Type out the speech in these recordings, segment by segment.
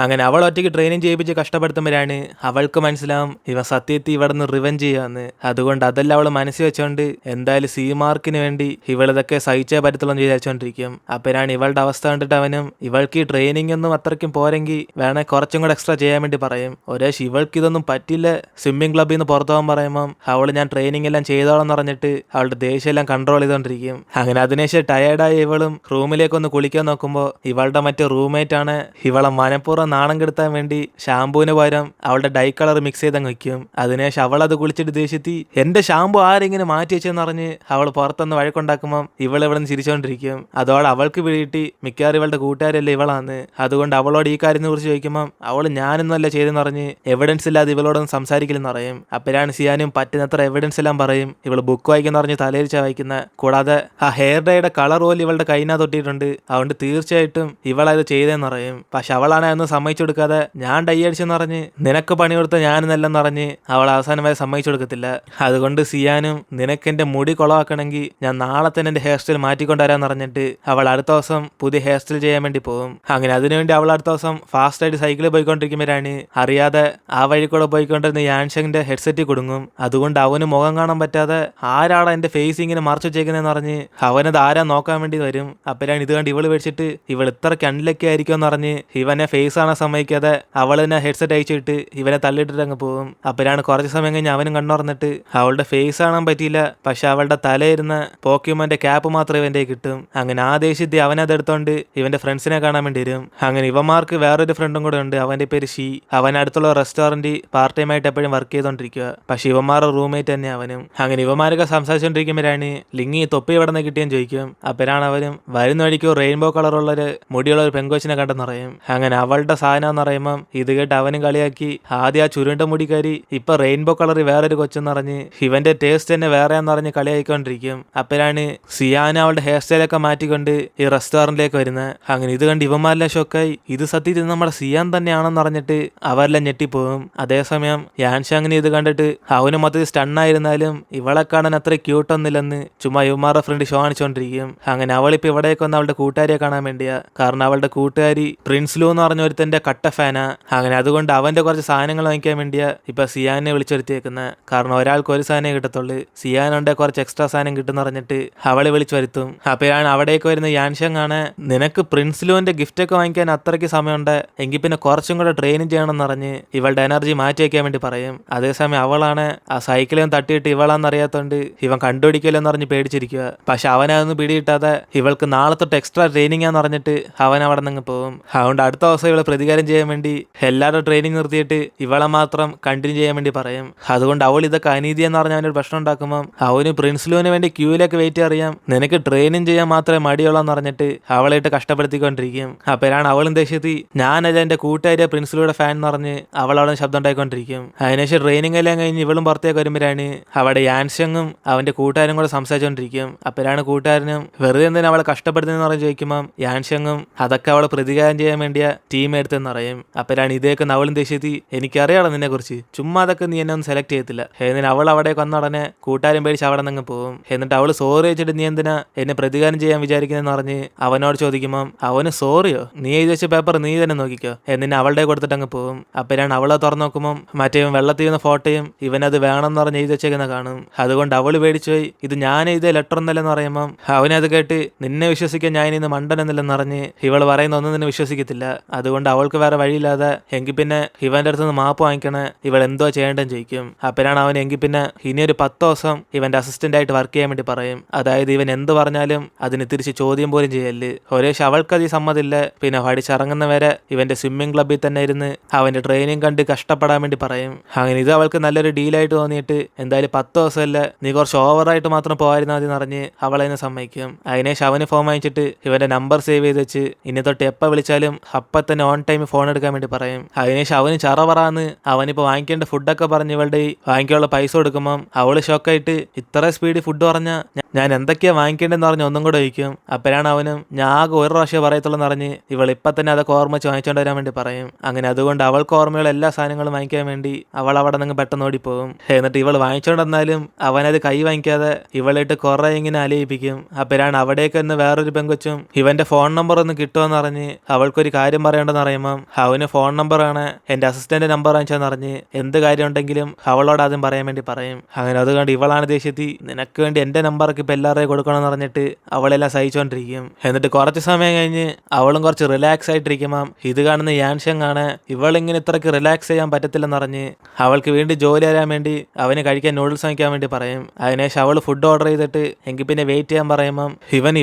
അങ്ങനെ അവൾ ഒറ്റയ്ക്ക് ട്രെയിനിങ് ചെയ്യിപ്പിച്ച് കഷ്ടപ്പെടുത്തുമ്പോഴാണ് അവൾക്ക് മനസ്സിലാവും ഇവൻ സത്യത്തിൽ ഇവിടെ നിന്ന് റിവെഞ്ച് ചെയ്യാന്ന്. അതുകൊണ്ട് അതെല്ലാം അവൾ മനസ്സിൽ വെച്ചോണ്ട് എന്തായാലും സി മാർക്കിന് വേണ്ടി ഇവളിതൊക്കെ സഹിച്ചേ പറ്റത്തുള്ളൂ എന്ന് വിചാരിച്ചോണ്ടിരിക്കും. അപ്പോഴാണ് ഇവളുടെ അവസ്ഥ കണ്ടിട്ട് അവനും ഇവൾക്ക് ഈ ട്രെയിനിങ് ഒന്നും അത്രയ്ക്കും പോരെങ്കിൽ വേണേ കുറച്ചും കൂടെ എക്സ്ട്രാ ചെയ്യാൻ വേണ്ടി പറയും. ഒരേശ് ഇവൾക്ക് ഇതൊന്നും പറ്റില്ല, സ്വിമ്മിംഗ് ക്ലബ്ബിൽ നിന്ന് പുറത്തു പോകാൻ പറയുമ്പം അവൾ ഞാൻ ട്രെയിനിങ് എല്ലാം ചെയ്തോളാം എന്ന് പറഞ്ഞിട്ട് അവളുടെ ദേഷ്യം എല്ലാം കൺട്രോൾ ചെയ്തോണ്ടിരിക്കും. അങ്ങനെ അതിനുശേഷം ടയേർഡായി ഇവളും റൂമിലേക്ക് ഒന്ന് കുളിക്കാൻ നോക്കുമ്പോൾ ഇവളുടെ മറ്റേ റൂംമേറ്റ് ആണ് ഇവളെ മനഃപൂർവ്വം നാണം കെടുത്താൻ വേണ്ടി ഷാമ്പൂവിന് പകരം അവളുടെ ഡൈ കളർ മിക്സ് ചെയ്തങ്ങ് വെക്കും. അതിനുശേഷം അവൾ അത് കുളിച്ചിട്ട് ദേഷ്യത്തി എന്റെ ഷാമ്പു ആരെങ്കിലും മാറ്റി വെച്ചെന്ന് പറഞ്ഞ് അവൾ പുറത്തുനിന്ന് വഴക്കുണ്ടാക്കുമ്പോൾ ഇവൾ ഇവിടെ നിന്ന് ചിരിച്ചോണ്ടിരിക്കും. അതോടെ അവൾക്ക് വീട്ടി മിക്കവാറും ഇവളുടെ കൂട്ടുകാരല്ലേ ഇവളാന്ന്. അതുകൊണ്ട് അവളോട് ഈ കാര്യത്തിനെ കുറിച്ച് ചോദിക്കുമ്പോൾ അവൾ ഞാനൊന്നുമല്ല ചെയ്തെന്ന് പറഞ്ഞ് എവിഡൻസ് ഇല്ലാതെ ഇവളോടൊന്നും സംസാരിക്കില്ലെന്ന് പറയും. അപ്പോഴാണ് സിയാനും പറ്റുന്നത്ര എവിഡൻസ് എല്ലാം പറയും. ഇവൾ ബുക്ക് വായിക്കുന്ന പറഞ്ഞ് തലയിരിച്ച വായിക്കുന്ന. കൂടാതെ ആ ഹെയർ ഡേയുടെ കളർ പോലും ഇവളുടെ കൈനാ തൊട്ടിട്ടുണ്ട്. അതുകൊണ്ട് തീർച്ചയായിട്ടും ഇവളത് ചെയ്തതെന്ന് പറയും. പക്ഷെ അവളാണ് അതൊന്നും സമ്മതിച്ചു കൊടുക്കാതെ ഞാൻ ഡൈ അടിച്ചെന്ന് പറഞ്ഞ് നിനക്ക് പണി കൊടുത്ത ഞാനെന്നല്ലെന്ന് പറഞ്ഞ് അവൾ അവസാനം വരെ സമ്മതിച്ചു കൊടുക്കത്തില്ല. അതുകൊണ്ട് സിയാനും നിനക്ക് എന്റെ മുടി കുളവാക്കണമെങ്കിൽ ഞാൻ നാളെ തന്നെ എന്റെ ഹെയർ സ്റ്റൈൽ മാറ്റിക്കൊണ്ടുവരാന്ന് പറഞ്ഞിട്ട് അവൾ അടുത്ത ദിവസം പുതിയ ഹെയർ സ്റ്റൈൽ ചെയ്യാൻ വേണ്ടി പോകും. അങ്ങനെ അതിനുവേണ്ടി അവൾ അടുത്ത ദിവസം ഫാസ്റ്റ് ആയിട്ട് സൈക്കിളിൽ പോയിക്കൊണ്ടിരിക്കുമ്പോഴാണ് അറിയാതെ ആ വഴി കൂടെ പോയിക്കൊണ്ടിരുന്ന യാൻഷങ്ങിന്റെ ഹെഡ്സെറ്റ് കൊടുങ്ങും. അതുകൊണ്ട് അവന് മുഖം കാണാൻ പറ്റാതെ ആരാടാ എന്റെ ഫേസ് ഇങ്ങനെ മറച്ചു വെച്ചേക്കുന്നതെന്ന് പറഞ്ഞ് അവനത് ആരാ നോക്കാൻ വേണ്ടി വരും. അപ്പോഴാണ് ഇത് കണ്ട് ഇവള് മേടിച്ചിട്ട് ഇവൾ ഇത്രയ്ക്ക് അൺലക്കി ആയിരിക്കും എന്ന് പറഞ്ഞ് ഇവനെ ഫേസ് കാണാൻ സമ്മതിക്കാതെ അവൾ തന്നെ ഹെഡ്സെറ്റ് അയച്ചിട്ട് ഇവനെ തള്ളിയിട്ടിട്ട് അങ്ങ് പോകും. അപ്പോഴാണ് കുറച്ച് സമയം കഴിഞ്ഞ് അവനും കണ്ണുറന്നിട്ട് അവളുടെ ഫേസ് കാണാൻ പറ്റിയില്ല, പക്ഷെ അവളുടെ തലയിരുന്ന പോക്യുമോന്റെ ക്യാപ്പ് മാത്രമേ ഇവന്റെ കിട്ടും. അങ്ങനെ ആ ദേഷ്യത്തിൽ അവനത് എടുത്തോണ്ട് ഇവന്റെ ഫ്രണ്ട്സിനെ കാണാൻ വേണ്ടി വരും. അങ്ങനെ ഇവന്മാർക്ക് വേറൊരു ഫ്രണ്ടും കൂടെ ഉണ്ട്, അവന്റെ പേര് ഷീ. അവൻ അടുത്തുള്ള റെസ്റ്റോറന്റ് പാർട്ട് ടൈം ആയിട്ട് എപ്പോഴും വർക്ക് ചെയ്തോണ്ടിരിക്കുക. പക്ഷെ ഇവന്മാരുടെ റൂംമേറ്റ് തന്നെ അവനും. അങ്ങനെ ഇവന്മാരൊക്കെ സംസാരിച്ചോണ്ടിരിക്കുമ്പോഴാണ് ലിങ്ങി തൊപ്പി എവിടെ നിന്ന് കിട്ടിയെന്ന് ചോദിക്കും. അപ്പോഴാണ് അവനും വരുന്ന വഴിക്കോ റെയിൻബോ കളറുള്ളൊരു മുടിയുള്ള ഒരു പെങ്കൊച്ചിനെ കണ്ടെന്ന് പറയും. അങ്ങനെ അവളുടെ സാധനം എന്ന് പറയുമ്പം ഇത് കേട്ട് അവനും കളിയാക്കി ആദ്യം ആ ചുരുണ്ട മുടിക്കാരി ഇപ്പൊ റെയിൻബോ കളറിൽ വേറൊരു കൊച്ചെന്ന് പറഞ്ഞ് ഇവന്റെ ടേസ്റ്റ് തന്നെ വേറെയാന്ന് പറഞ്ഞ് കളിയായിക്കൊണ്ടിരിക്കും. അപ്പോഴാണ് സിയാന അവളുടെ ഹെയർ സ്റ്റൈലൊക്കെ മാറ്റിക്കൊണ്ട് ഈ റെസ്റ്റോറന്റിലേക്ക് വരുന്നത്. അങ്ങനെ ഇത് കണ്ട് ഇവന്മാരെല്ലാം ഷോക്കായി ഇത് സത്യത്തിൽ നമ്മുടെ സിയാൻ തന്നെയാണെന്ന് പറഞ്ഞിട്ട് അവരെല്ലാം ഞെട്ടിപ്പോകും. അതേസമയം യാൻഷാങ്ങിന് ഇത് കണ്ടിട്ട് അവന് മൊത്തത്തിൽ സ്റ്റണ്ണായിരുന്നാലും ഇവളെ കാണാൻ അത്ര ക്യൂട്ടൊന്നുമില്ലെന്ന് ചുമ്മാ ഇവന്മാരുടെ ഫ്രണ്ട് ഷോ കാണിച്ചോണ്ടിരിക്കും. അങ്ങനെ അവളിപ്പോ ഇവിടേക്ക് വന്ന് അവളുടെ കൂട്ടുകാരിയെ കാണാൻ വേണ്ടിയാ. കാരണം അവളുടെ കൂട്ടുകാരി പ്രിൻസ് ലൂ എന്ന് പറഞ്ഞ ഒരുത്തന്റെ കട്ട ഫാനാ. അങ്ങനെ അതുകൊണ്ട് അവന്റെ കുറച്ച് സാധനങ്ങൾ വാങ്ങിക്കാൻ വേണ്ടിയാ ഇപ്പൊ സിയാനെ വിളിച്ചുവരുത്തിയേക്കുന്നത്. കാരണം ഒരാൾക്ക് ഒരു സാധനം കിട്ടത്തുള്ളൂ, സിയാനുണ്ടെ കുറച്ച് എക്സ്ട്രാ സാധനം കിട്ടുന്ന പറഞ്ഞിട്ട് അവളെ വിളിച്ചു വരുത്തും. അപ്പോഴാണ് അവിടേക്ക് വരുന്ന യാൻഷങ് ആണ് നിനക്ക് പ്രിൻസ് ലൂവിന്റെ ഗിഫ്റ്റ് ഒക്കെ വാങ്ങിക്കാൻ അത്രയ്ക്ക് സമയമുണ്ട് എങ്കിൽ പിന്നെ കുറച്ചും കൂടെ ട്രെയിനിങ് ചെയ്യണമെന്ന് പറഞ്ഞ് ഇവളുടെ എനർജി മാറ്റി വയ്ക്കാൻ വേണ്ടി പറയും. അതേസമയം അവളാണ് ആ സൈക്കിളും തട്ടിയിട്ട് ഇവളാന്ന് അറിയാത്തോണ്ട് ഇവൻ കണ്ടുപിടിക്കലെന്ന് പറഞ്ഞ് പേടിച്ചിരിക്കുക. പക്ഷെ അവനതൊന്നും പിടിയിട്ടാതെ ഇവൾക്ക് നാളെ തൊട്ട് എക്സ്ട്രാ ട്രെയിനിങ് ആന്ന് പറഞ്ഞിട്ട് അവൻ അവിടെ നിന്ന് പോകും. അതുകൊണ്ട് അടുത്ത ദിവസം ഇവളെ പ്രതികാരം ചെയ്യാൻ വേണ്ടി എല്ലാവരുടെ ട്രെയിനിങ് നിർത്തിയിട്ട് ഇവളെ മാത്രം കണ്ടിന്യൂ ചെയ്യാൻ വേണ്ടി പറയും. അതുകൊണ്ട് അവൾ ഇതൊക്കെ അനീതി എന്ന് പറഞ്ഞ അവനൊരു പ്രശ്നം ഉണ്ടാക്കുമ്പോൾ അവന് പ്രിൻസിലുവിന് വേണ്ടി ക്യൂവിലേക്ക് വെയിറ്റ് അറിയാം, നിനക്ക് ട്രെയിനിങ് ചെയ്യാൻ മാത്രമേ മടിയുള്ളൂന്ന് പറഞ്ഞിട്ട് അവളായിട്ട് കഷ്ടപ്പെടുത്തിക്കൊണ്ടിരിക്കും. അപ്പോഴാണ് അവളും ദേഷ്യത്തി ഞാനല്ല എന്റെ കൂട്ടുകാരിയെ പ്രിൻസിലൂടെ ഫാൻ എന്ന് പറഞ്ഞ് അവൾ അവിടെ ശബ്ദം ഉണ്ടായിക്കൊണ്ടിരിക്കും. അതിനുശേഷം ട്രെയിനിങ് എല്ലാം കഴിഞ്ഞ് ഇവളും പുറത്തേക്ക് വരുമ്പോഴാണ് അവിടെ യാൻഷങ്ങും അവന്റെ കൂട്ടുകാരും കൂടെ സംസാരിച്ചുകൊണ്ടിരിക്കും. അപ്പോഴാണ് കൂട്ടുകാരനും വെറുതെ എന്തിനാ അവളെ കഷ്ടപ്പെടുത്തുന്നതെന്ന് പറഞ്ഞ് ചോദിക്കുമ്പോൾ യാൻഷങ്ങും അതൊക്കെ അവളെ പ്രതികാരം ചെയ്യാൻ വേണ്ടിയ ടീം എടുത്തെന്ന് പറയും. അപ്പോഴാണ് ഇതേക്ക് അവളും ദേഷ്യത്തി എനിക്കറിയാളോ നിന്നെ കുറിച്ച്, ചുമ്മാ അതൊക്കെ നീ എന്നെ ഒന്നും സെലക്ട് ചെയ്യത്തില്ല. എന്നിട്ട് അവൾ അവിടെ വന്ന ഉടനെ കൂട്ടുകാരും പേടിച്ച് അവിടെ നിന്ന് പോകും. എന്നിട്ട് അവൾ സോറി വെച്ചിട്ട് നീ എന്തിനാ എന്നെ പ്രതികാരം ചെയ്യാൻ വിചാരിക്കുന്നതെന്ന് പറഞ്ഞ് അവനോട് ചോദിക്കുമ്പോൾ അവന് സോറിയോ, നീ എഴുതി വെച്ച പേപ്പർ നീ തന്നെ നോക്കിക്കോ എന്നിട്ട് അവളുടെ കൊടുത്തിട്ട് അങ്ങ് പോകും. അപ്പോഴാണ് അവളെ തുറന്നു നോക്കുമ്പോൾ മറ്റേ വെള്ളത്തിൽ വീണ ഫോട്ടോയും ഇവനത് വേണമെന്ന് പറഞ്ഞ് എഴുതി വെച്ചേക്കുന്ന കാണും. അതുകൊണ്ട് അവള് പേടിച്ചു പോയി ഇത് ഞാൻ എഴുതിയ ലെറ്റർ എന്നല്ലെന്ന് പറയുമ്പോൾ അവനത് കേട്ട് നിന്നെ വിശ്വസിക്കാൻ ഞാൻ ഇന്ന് മണ്ടനെന്നില്ലെന്ന് പറഞ്ഞ് ഇവൾ പറയുന്ന ഒന്നും നിന്നെ വിശ്വസിക്കത്തില്ല. അതുകൊണ്ട് അവൾക്ക് വേറെ വഴിയില്ലാതെ എങ്കിൽ പിന്നെ ഇവന്റെ അടുത്ത് നിന്ന് മാപ്പ് വാങ്ങിക്കണേ, ഇവൾ എന്തോ ചെയ്യേണ്ടെന്ന് ചോദിക്കും. അപ്പോഴാണ് അവൻ എങ്കിൽ പിന്നെ ഇനിയൊരു 10 ദിവസം ഇവന്റെ അസിസ്റ്റന്റ് ആയിട്ട് വർക്ക് ചെയ്യാൻ വേണ്ടി പറയും. അതായത് ഇവൻ എന്ത് പറഞ്ഞാലും അതിന് തിരിച്ച് ചോദ്യം പോലും ചെയ്യല്. ഒരേശ് അവൾക്കത് സമ്മതില്ല. പിന്നെ പഠിച്ചിറങ്ങുന്നവരെ ഇവന്റെ സ്വിമ്മിംഗ് ക്ലബ്ബിൽ തന്നെ ഇരുന്ന് അവന്റെ ട്രെയിനിങ് കണ്ട് കഷ്ടപ്പെടാൻ വേണ്ടി പറയും. അങ്ങനെ ഇത് അവൾക്ക് നല്ലൊരു ഡീലായിട്ട് തോന്നിയിട്ട് എന്തായാലും 10 ദിവസമല്ല നീ കുറച്ച് ഓവറായിട്ട് മാത്രം പോകാതിരുന്നാൽ മതി എന്നറിഞ്ഞ് അവളതിനെ സമ്മതിക്കും. അതിനേശം അവന് ഫോൺ വാങ്ങിച്ചിട്ട് ഇവന്റെ നമ്പർ സേവ് ചെയ്ത് വെച്ച് ഇനി തൊട്ട് എപ്പോൾ വിളിച്ചാലും അപ്പം തന്നെ ഓൺ ടൈം ഫോൺ എടുക്കാൻ വേണ്ടി പറയും. അതിനേശം അവന് ചറവറാന്ന് അവനിപ്പോൾ വാങ്ങിക്കേണ്ട ഫുഡൊക്കെ പറഞ്ഞ് ഇവളുടെ വാങ്ങിക്കാനുള്ള പൈസ കൊടുക്കുമ്പം അവള് ഷോക്കായിട്ട് ഇത്ര സ്പീഡിൽ ഫുഡ് പറഞ്ഞാൽ ഞാൻ എന്തൊക്കെയാ വാങ്ങിക്കേണ്ടതെന്ന് പറഞ്ഞ് ഒന്നും കൂടെ ചോദിക്കും. അപ്പോഴാണ് അവനും ഞാൻ ആകെ ഒരു പ്രാവശ്യം പറയത്തുള്ളൂ എന്ന് പറഞ്ഞ് ഇവൾ ഇപ്പം തന്നെ അതൊക്കെ ഓർമ്മ വെച്ച് വാങ്ങിച്ചുകൊണ്ട് വരാൻ വേണ്ടി പറയും. അങ്ങനെ അതുകൊണ്ട് അവൾക്ക് ഓർമ്മയുള്ള എല്ലാ സാധനങ്ങളും വാങ്ങിക്കാൻ വേണ്ടി അവൾ അവിടെ നിന്ന് പെട്ടെന്ന് ഓടിപ്പോകും. എന്നിട്ട് ഇവൾ വാങ്ങിച്ചുകൊണ്ട് വന്നാലും അവനത് കൈ വാങ്ങിക്കാതെ ഇവളിട്ട് കുറെ ഇങ്ങനെ അലയിപ്പിക്കും. അപ്പോഴാണ് അവിടേക്ക് തന്നെ വേറൊരു പെങ്കൊച്ചും ഇവന്റെ ഫോൺ നമ്പർ ഒന്ന് കിട്ടുമെന്ന് പറഞ്ഞ് അവൾക്കൊരു കാര്യം പറയണ്ടെന്ന് പറയുമ്പം അവന് ഫോൺ നമ്പറാണ് എൻ്റെ അസിസ്റ്റന്റ് നമ്പർ വാങ്ങിച്ചതെന്ന് പറഞ്ഞ് എന്ത് കാര്യം ഉണ്ടെങ്കിലും അവളോട് ആദ്യം പറയാൻ വേണ്ടി പറയും. അങ്ങനെ അതുകൊണ്ട് ഇവളാണ് ദേഷ്യത്തി നിനക്ക് വേണ്ടി എൻ്റെ നമ്പറൊക്കെ ഇപ്പം എല്ലാവരെയും കൊടുക്കണമെന്ന് പറഞ്ഞിട്ട് അവളെല്ലാം സഹിച്ചുകൊണ്ടിരിക്കും. എന്നിട്ട് കുറച്ച് സമയം കഴിഞ്ഞ് അവളും കുറച്ച് റിലാക്സ് ആയിട്ടിരിക്കുമ്പം ഇത് കാണുന്ന യാൻഷങ് ആണ് ഇവളിങ്ങനെ ഇത്രയ്ക്ക് റിലാക്സ് ചെയ്യാൻ പറ്റത്തില്ലെന്ന് പറഞ്ഞ് അവൾക്ക് വീണ്ടും ജോലി തരാൻ വേണ്ടി അവന് കഴിക്കാൻ നൂഡിൽസ് വാങ്ങിക്കാൻ വേണ്ടി പറയും. അതിനുശേഷം അവൾ ഫുഡ് ഓർഡർ ചെയ്തിട്ട് എങ്കിൽ പിന്നെ വെയിറ്റ് ചെയ്യാൻ പറയുമ്പം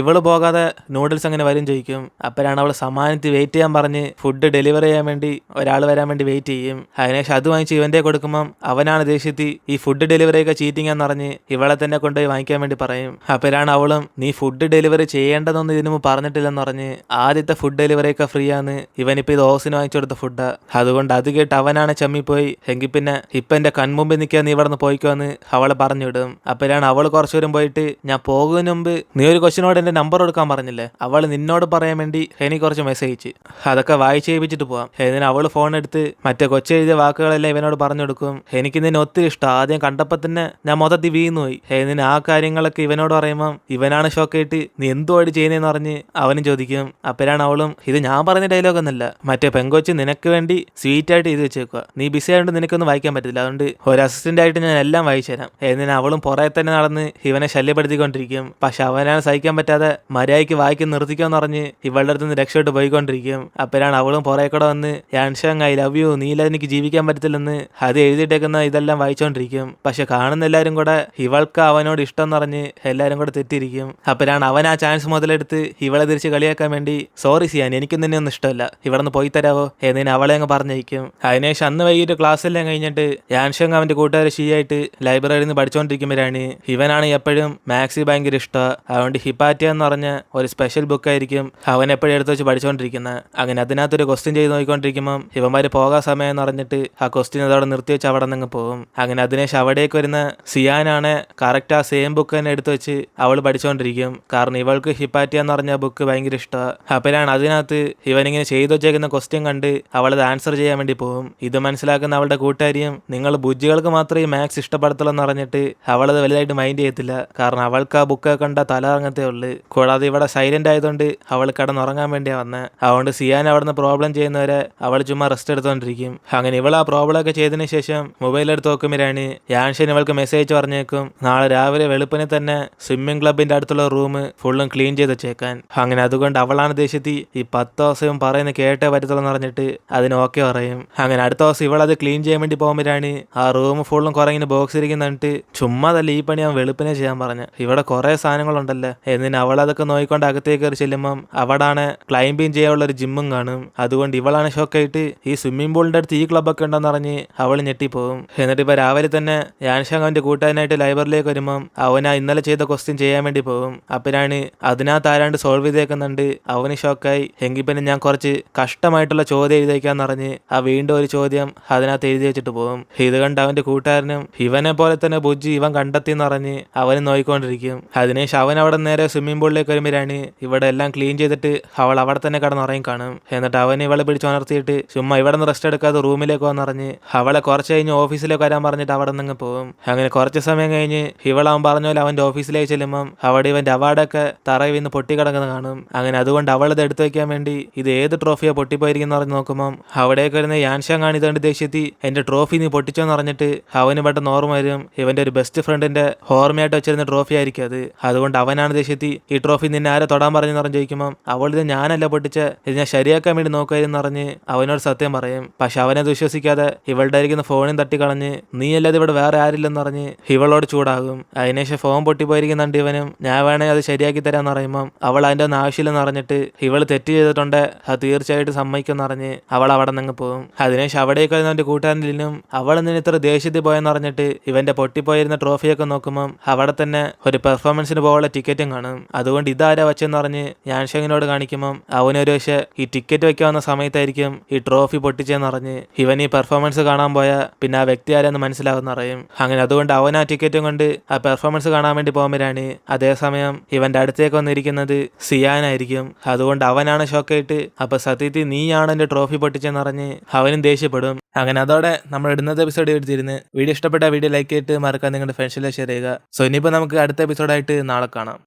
ഇവള് പോകാതെ നൂഡിൽസ് അങ്ങനെ വരും ചോദിക്കും. അപ്പോഴാണ് അവൾ സമാനത്തിൽ വെയിറ്റ് ചെയ്യാൻ പറഞ്ഞ് ഫുഡ് ഡെലിവറി ചെയ്യാൻ വേണ്ടി ഒരാൾ വരാൻ വേണ്ടി വെയിറ്റ് ചെയ്യും. അതിനുശേഷം അത് വാങ്ങിച്ച് ഇവന്റെ കൊടുക്കുമ്പം അവനാണ് ദേഷ്യത്തി ഈ ഫുഡ് ഡെലിവറി ഒക്കെ ചീറ്റിംഗ് എന്ന് പറഞ്ഞ് ഇവളെ തന്നെ കൊണ്ടുപോയി വാങ്ങിക്കാൻ വേണ്ടി പറയും. അപ്പോഴാണ് അവളും നീ ഫുഡ് ഡെലിവറി ചെയ്യേണ്ടതൊന്നും ഇതിനു മുമ്പ് പറഞ്ഞിട്ടില്ലെന്ന് പറഞ്ഞ് ആദ്യത്തെ ഫുഡ് ഡെലിവറി ഒക്കെ ഫ്രീ ആണ്, ഇവനിപ്പോൾ ഇത് ഓസിന് വാങ്ങിച്ചു കൊടുത്ത ഫുഡ്, അതുകൊണ്ട് അത് കേട്ട് അവനാണ് ചമ്മിപ്പോയി എങ്കിൽ പിന്നെ ഇപ്പം എൻ്റെ കൺമുമ്പിൽ നിൽക്കാൻ നീ ഇവിടെ നിന്ന് പോയിക്കോ എന്ന് അവളെ പറഞ്ഞിടും. അപ്പോഴാണ് അവൾ കുറച്ചു ദൂരം പോയിട്ട് ഞാൻ പോകുന്നതിന് മുമ്പ് നീ ഒരു കൊച്ചിനോട് എൻ്റെ നമ്പർ കൊടുക്കാൻ പറഞ്ഞില്ലേ, അവൾ നിന്നോട് പറയാൻ വേണ്ടി എനിക്ക് കുറച്ച് മെസ്സേജ് അയച്ച് അതൊക്കെ വായിച്ച് ചെയ്യിപ്പിച്ചിട്ട് പോവാം. എന്നിട്ട് അവൾ ഫോൺ എടുത്ത് മറ്റേ കൊച്ചെഴുതിയ വാക്കുകളെല്ലാം ഇവനോട് പറഞ്ഞു കൊടുക്കും. എനിക്ക് നിന്നെ ഒത്തിരി ഇഷ്ടം, ആദ്യം കണ്ടപ്പോൾ തന്നെ ഞാൻ മൊത്തത്തിൽ വീണുപോയി. എന്നിന് ആ കാര്യങ്ങളൊക്കെ ഇവനോട് പറയുമ്പം ഇവനാണ് ഷോക്കായിട്ട് നീ എന്തുവായിട്ട് ചെയ്യുന്നതെന്ന് പറഞ്ഞ് അവനും ചോദിക്കും. അപ്പോഴാണ് അവളും ഇത് ഞാൻ പറഞ്ഞ ഡയലോഗ് ഒന്നല്ല, മറ്റേ പെങ്കൊച്ച് നിനക്ക് വേണ്ടി സ്വീറ്റ് ആയിട്ട് എഴുതി വെച്ചേക്കുക, നീ ബിസി ആയതുകൊണ്ട് നിനക്കൊന്നും വായിക്കാൻ പറ്റില്ല, അതുകൊണ്ട് ഒരു അസിസ്റ്റന്റ് ആയിട്ട് ഞാൻ എല്ലാം വായിച്ചു തരാം. എന്നിന് അവളും പുറകെ തന്നെ നടന്ന് ഇവനെ ശല്യപ്പെടുത്തിക്കൊണ്ടിരിക്കും. പക്ഷെ അവനാണ് സഹിക്കാൻ പറ്റാതെ മര്യാദയ്ക്ക് വായിക്കാൻ നിർത്തിക്കുമെന്ന് പറഞ്ഞ് ഇവളുടെ അടുത്ത് നിന്ന് രക്ഷപ്പെട്ട് പോയിക്കൊണ്ടിരിക്കും. അപ്പോഴാണ് അവളും പുറകെ കൂടെ വന്ന് യാൻഷങ് ഐ ലവ് യു, നീല എനിക്ക് ജീവിക്കാൻ പറ്റത്തില്ലെന്ന് അത് എഴുതിയിട്ടേക്കുന്ന ഇതെല്ലാം വായിച്ചുകൊണ്ടിരിക്കും. പക്ഷെ കാണുന്ന എല്ലാവരും കൂടെ ഇവൾക്ക് അവനോട് ഇഷ്ടം പറഞ്ഞ് എല്ലാവരും കൂടെ തെറ്റിയിരിക്കും. അപ്പോഴാണ് അവൻ ആ ചാൻസ് മുതലെടുത്ത് ഇവളെ തിരിച്ച് കളിയാക്കാൻ വേണ്ടി സോറി സിയാൻ എനിക്ക് നിന്നെ ഒന്നും ഇഷ്ടമല്ല, ഇവിടെ നിന്ന് പോയി തരാവോ എന്നതിന് അവളെ അങ്ങ് പറഞ്ഞയക്കും. അതിനുശേഷം അന്ന് വൈകിട്ട് ക്ലാസ്സെല്ലാം കഴിഞ്ഞിട്ട് യാൻഷങ് അവന്റെ കൂട്ടുകാരെ ഷീയായിട്ട് ലൈബ്രറിയിൽ നിന്ന് പഠിച്ചുകൊണ്ടിരിക്കുമ്പോഴാണ് ഇവനാണ് എപ്പോഴും മാത്സ് ഭയങ്കര ഇഷ്ടമാണ്, അതുകൊണ്ട് ഹിപ്പാറ്റിയ എന്ന് പറഞ്ഞ ഒരു സ്പെഷ്യൽ ബുക്കായിരിക്കും അവൻ എപ്പോഴും എടുത്ത് വെച്ച് പഠിച്ചുകൊണ്ടിരിക്കുന്നത്. അങ്ങനെ അതിനകത്തൊരു ക്വസ്റ്റ്യൻ ചെയ്ത് നോക്കിക്കൊണ്ടിരിക്കുമ്പം ഇവന്മാർ പോകാൻ സമയം എന്ന് പറഞ്ഞിട്ട് ആ ക്വസ്റ്റ്യൻ അതവിടെ നിർത്തി വെച്ച് അവിടെ നിന്ന് പോകും. അങ്ങനെ അതിനുശേഷം അവിടേക്ക് വരുന്ന സിയാനാണ് കറക്റ്റ് ആ സെയിം ബുക്ക് തന്നെ എടുത്ത് വെച്ച് അവൾ പഠിച്ചുകൊണ്ടിരിക്കും. കാരണം ഇവൾക്ക് ഹിപ്പാറ്റിയ എന്ന് പറഞ്ഞ ബുക്ക് ഭയങ്കര ഇഷ്ടമാണ്. അപ്പോഴാണ് അതിനകത്ത് ഇവനിങ്ങനെ ചെയ്തു വെച്ചേക്കുന്ന ക്വസ്റ്റ്യൻ കണ്ട് അവളത് ആൻസർ ചെയ്യാൻ വേണ്ടി പോകും. ഇത് മനസ്സിലാക്കുന്ന അവളുടെ കൂട്ടുകാരിയും നിങ്ങൾ ബുജ്ജികൾക്ക് മാത്രമേ മാത്സ് ഇഷ്ടപ്പെടുത്തുള്ളൂ എന്ന് പറഞ്ഞിട്ട് അവളത് വലുതായിട്ട് മൈൻഡ് ചെയ്യത്തില്ല. കാരണം അവൾക്ക് ആ ബുക്ക് കണ്ട തല ഇറങ്ങത്തേ ഉള്ളു. കൂടാതെ ഇവിടെ സൈലന്റ് ആയതുകൊണ്ട് അവൾ കിടന്നുറങ്ങാൻ വേണ്ടിയാണ് വന്നത്. അതുകൊണ്ട് സിയാൻ അവിടുന്ന് പ്രോബ്ലം ചെയ്യുന്നവരെ അവൾ ചുമ്മാ റെസ്റ്റ് എടുത്തുകൊണ്ടിരിക്കും. അങ്ങനെ ഇവൾ ആ പ്രോബ്ലം ഒക്കെ ചെയ്തതിന് ശേഷം മൊബൈൽ എടുത്ത് നോക്കുമ്പോഴാണ് യാൻഷൻ ഇവൾക്ക് മെസ്സേജ് പറഞ്ഞേക്കും നാളെ രാവിലെ വെളുപ്പിനെ തന്നെ സ്വിമ്മിംഗ് ക്ലബിന്റെ അടുത്തുള്ള റൂം ഫുള്ളും ക്ലീൻ ചെയ്ത് വെച്ചേക്കാൻ. അങ്ങനെ അതുകൊണ്ട് അവളാണ് ദേഷ്യത്തി ഈ 10 ദിവസവും പറയുന്ന കേട്ടേ പറ്റത്തുള്ളൂ എന്ന് പറഞ്ഞിട്ട് അതിന് ഓക്കെ പറയും. അങ്ങനെ അടുത്ത ദിവസം ഇവളത് ക്ലീൻ ചെയ്യാൻ വേണ്ടി പോകുമ്പോഴാണ് ആ റൂം ഫുള്ളും കുറെ ഇങ്ങനെ ബോക്സ് ഇരിക്കുന്നിട്ട് ചുമ്മാ തല്ല ഈ പണി അവൻ വെളുപ്പിനെ ചെയ്യാൻ പറഞ്ഞു, ഇവിടെ കുറെ സാധനങ്ങളുണ്ടല്ലോ. എന്നിന് അവളതൊക്കെ നോക്കിക്കൊണ്ട് അകത്തേക്ക് കയറി ചെല്ലുമ്പം അവിടാണ് ക്ലൈംബിങ് ചെയ്യാനുള്ള ഒരു ജിമ്മും കാണും. അതുകൊണ്ട് ഇവളാണ് ഷോക്കായിട്ട് ഈ സ്വിമ്മിംഗ് പൂളിന്റെ അടുത്ത് ഈ ക്ലബ്ബൊക്കെ ഉണ്ടെന്ന് പറഞ്ഞ് അവൾ ഞെട്ടിപ്പോവും. എന്നിട്ട് ഇപ്പൊ രാവിലെ തന്നെ യാൻഷാങ് അവന്റെ കൂട്ടുകാരനായിട്ട് ലൈബ്രറിയിലേക്ക് വരുമ്പം അവനാ ഇന്നലെ ചെയ്ത ക്വസ്റ്റ്യൻ ചെയ്യാൻ വേണ്ടി പോകും. അപ്പോഴാണ് അതിനകത്ത് ആരാണ്ട് സോൾവ് ചെയ്തേക്കുന്നുണ്ട്. അവന് ഷോക്കായി എങ്കിൽ പിന്നെ ഞാൻ കുറച്ച് കഷ്ടമായിട്ടുള്ള ചോദ്യം എഴുതിയേക്കാന്ന് പറഞ്ഞ് ആ വീണ്ടും ഒരു ചോദ്യം അതിനകത്ത് എഴുതി വെച്ചിട്ട് പോകും. ഇത് കണ്ട് അവന്റെ കൂട്ടുകാരനും ഇവനെ പോലെ തന്നെ ബുജ്ജി ഇവൻ കണ്ടെത്തി എന്ന് പറഞ്ഞ് അവനും നോയിക്കൊണ്ടിരിക്കും. അതിനുശേഷം അവൻ അവിടെ നേരെ സ്വിമ്മിംഗ് പൂളിലേക്ക് വരുമ്പോഴാണ് ഇവിടെ എല്ലാം ക്ലീൻ ചെയ്തിട്ട് അവൾ അവിടെ തന്നെ കിടന്നുറങ്ങി കാണും. എന്നിട്ട് അവൻ ഇവളെ പിടിച്ചുണർത്തിയിട്ട് ചുമ്മാ ഇവിടെ നിന്ന് റെസ്റ്റ് എടുക്കാതെ റൂമിലേക്ക് വന്നിറങ്ങി അവളെ കുറച്ച് കഴിഞ്ഞ് ഓഫീസിലേക്ക് വരാൻ പറഞ്ഞിട്ട് അവിടെ നിന്ന് പോകും. അങ്ങനെ കുറച്ച് സമയം കഴിഞ്ഞ് ഇവളവൻ പറഞ്ഞ പോലെ അവന്റെ ഓഫീസിലേക്ക് ചെല്ലുമ്പം അവിടെ ഇവന്റെ അവാർഡൊക്കെ തറയിൽ നിന്ന് പൊട്ടിക്കിടക്കുന്നത് കാണും. അങ്ങനെ അതുകൊണ്ട് അവളത് എടുത്തു വെക്കാൻ വേണ്ടി ഇത് ഏത് ട്രോഫിയാ പൊട്ടിപ്പോയിരിക്കുന്ന പറഞ്ഞ് നോക്കുമ്പം അവിടേക്ക് വരുന്ന യാൻഷാങ് ആണ് ഇതുകൊണ്ട് ദേഷ്യത്തി എന്റെ ട്രോഫി നീ പൊട്ടിച്ചോന്ന് പറഞ്ഞിട്ട് അവന് പെട്ടെന്ന് ഓർമ്മ വരും ഇവന്റെ ഒരു ബെസ്റ്റ് ഫ്രണ്ടിന്റെ ഓർമ്മയായിട്ട് വെച്ചിരുന്ന ട്രോഫി ആയിരിക്കും അത്. അതുകൊണ്ട് അവനാണ് ദേഷ്യത്തി ഈ ട്രോഫി നിന്നെ ആരെ തൊടാൻ പറഞ്ഞെന്ന് പറഞ്ഞ് ചോദിക്കുമ്പം അവൾ ഇത് ഞാനല്ല പൊട്ടിച്ച, ഇത് ഞാൻ ശരിയാക്കാൻ വേണ്ടി നോക്കുമായിരുന്നു പറഞ്ഞ് അവനോട് സത്യം പറയും. പക്ഷെ അവനത് വിശ്വസിക്കാതെ ഇവളുടെ ആയിരിക്കുന്ന ഫോണും തട്ടിക്കളഞ്ഞ് നീ അല്ലാതെ ഇവിടെ വേറെ ആരില്ലെന്ന് പറഞ്ഞ് ഇവളോട് ചൂടാകും. അതിനുശേഷം ഫോൺ പൊട്ടിപ്പോയിരിക്കുന്നുണ്ട് ഇവനും ഞാൻ വേണേ അത് ശരിയാക്കി തരാന്ന് പറയുമ്പം അവൾ അതിന്റെ ഒന്നും ആവശ്യമില്ലെന്ന് പറഞ്ഞിട്ട് ഇവള് തെറ്റ് ചെയ്തിട്ടുണ്ട് അത് തീർച്ചയായിട്ടും സമ്മതിക്കുമെന്ന് പറഞ്ഞ് അവൾ അവിടെ നിന്ന് പോകും. അതിനുശേഷം അവിടേക്ക് അവന്റെ കൂട്ടുകാരനിലും അവൾ എന്തിന് ഇത്ര ദേഷ്യത്തിൽ പോയെന്ന് പറഞ്ഞിട്ട് ഇവന്റെ പൊട്ടിപ്പോയിരുന്ന ട്രോഫിയൊക്കെ നോക്കുമ്പം അവിടെ തന്നെ ഒരു പെർഫോമൻസിന് പോകാനുള്ള ടിക്കറ്റും കാണും. അതുകൊണ്ട് ഇതാരാ വെച്ചെന്ന് പറഞ്ഞ് യാൻഷങ്ങിനോട് കാണിക്കുമ്പം അവനൊരു പക്ഷേ ഈ ടിക്കറ്റ് വെക്കാവുന്ന സമയത്തായിരിക്കും ഈ ട്രോഫി പൊട്ടിച്ചെന്ന് പറഞ്ഞ് ഇവൻ ഈ പെർഫോമൻസ് കാണാൻ പോയാൽ പിന്നെ ആ വ്യക്തി ആരെന്ന് മനസ്സിലാവുന്ന അറിയും. അങ്ങനെ അതുകൊണ്ട് അവൻ ആ ടിക്കറ്റും കൊണ്ട് ആ പെർഫോമൻസ് കാണാൻ വേണ്ടി പോകുമ്പോഴാണ് അതേസമയം ഇവന്റെ അടുത്തേക്ക് വന്നിരിക്കുന്നത് സിയാനായിരിക്കും. അതുകൊണ്ട് അവനാണ് ഷോക്കായിട്ട് അപ്പൊ സത്യത്തിൽ നീയാണ് എന്റെ ട്രോഫി പൊട്ടിച്ചെന്ന് പറഞ്ഞ് അവനും ദേഷ്യപ്പെടും. അങ്ങനെ അതോടെ നമ്മൾ ഇടുന്നത് എപ്പിസോഡ് എടുത്തിരുന്ന് വീഡിയോ ഇഷ്ടപ്പെട്ട വീഡിയോ ലൈക്ക് ചെയ്തിട്ട് മറക്കാൻ നിങ്ങളുടെ ഫ്രണ്ട്സിലെ ഷെയർ ചെയ്യുക. സോ ഇനിയിപ്പോൾ നമുക്ക് അടുത്ത എപ്പിസോഡായിട്ട് നാളെ കാണാം.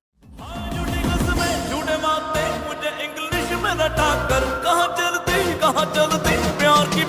कहाँ चलती प्यार की